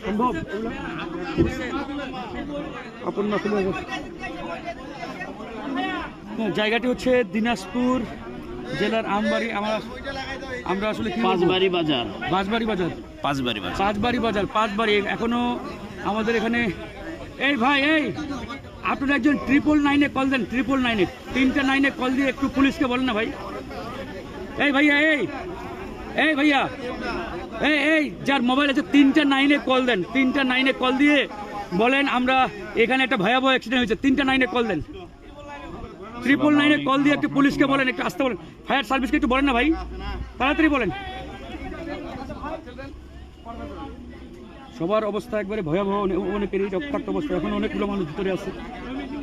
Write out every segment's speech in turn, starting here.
সম্ভব আপনার জায়গাটি হচ্ছে দিনাজপুর জেলার আমবাড়ি। আমরা আসলে পাঁচবাড়ি বাজার, বাঁশবাড়ি বাজার, পাঁচবাড়ি বাজার। পাঁচবাড়ি এখনো আমাদের এখানে। এই ভাই, এই আপনারা একজন 999-এ কল দেন, 999-এ 3টা 9-এ কল দিয়ে একটু পুলিশকে বলেন না ভাই। এই ভাইয়া, এই ভাইয়া, এই যার মোবাইল আছে 3টা 9-এ কল দেন, 3টা 9-এ কল দিয়ে বলেন আমরা এখানে একটা ভয়াবহ অ্যাক্সিডেন্ট হয়েছে। 3টা 9-এ কল দেন, 999-এ কল দিয়ে একটু পুলিশকে বলেন, একটু আসতে বলেন, ফায়ার সার্ভিসকে একটু বলেন না ভাই, তাড়াতাড়ি বলেন। সবার অবস্থা একবারে ভয়াবহ, অনেকেরই রক্তাক্ত অবস্থা, এখন অনেকগুলো মানুষ ভিতরে আছে,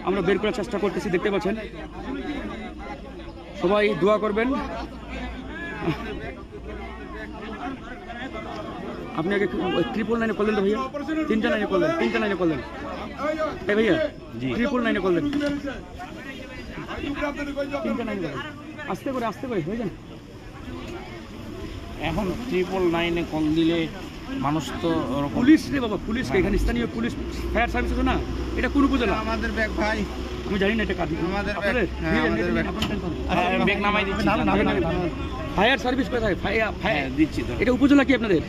আমরা বের করার চেষ্টা করতেছি, দেখতে পাচ্ছেন। সবাই দোয়া করবেন। আপনি আগে 999-এ কল দেন তো ভাইয়া, 3টা 9-এ কল দেন, 3টা 9-এ কল দেন। এই ভাইয়া 999-এ কল দেন, 3টা 9-এ কল দেন। আস্তে করে হয়ে যান। এখন 999-এ কল দিলে মানুষ তো পুলিশ রে বাবা, পুলিশকে এখানে স্থানীয় পুলিশ ফায়ার সার্ভিস আছে না, এটা কোন উপজেলা? আমাদের ব্যাগ ভাই, আমি জানি না এটা কাজ আমাদের আপনাদের ব্যাগ নামাই দিচ্ছি। ফায়ার সার্ভিস কোথায়? দিচ্ছি তো। এটা উপজেলা কি আপনাদের?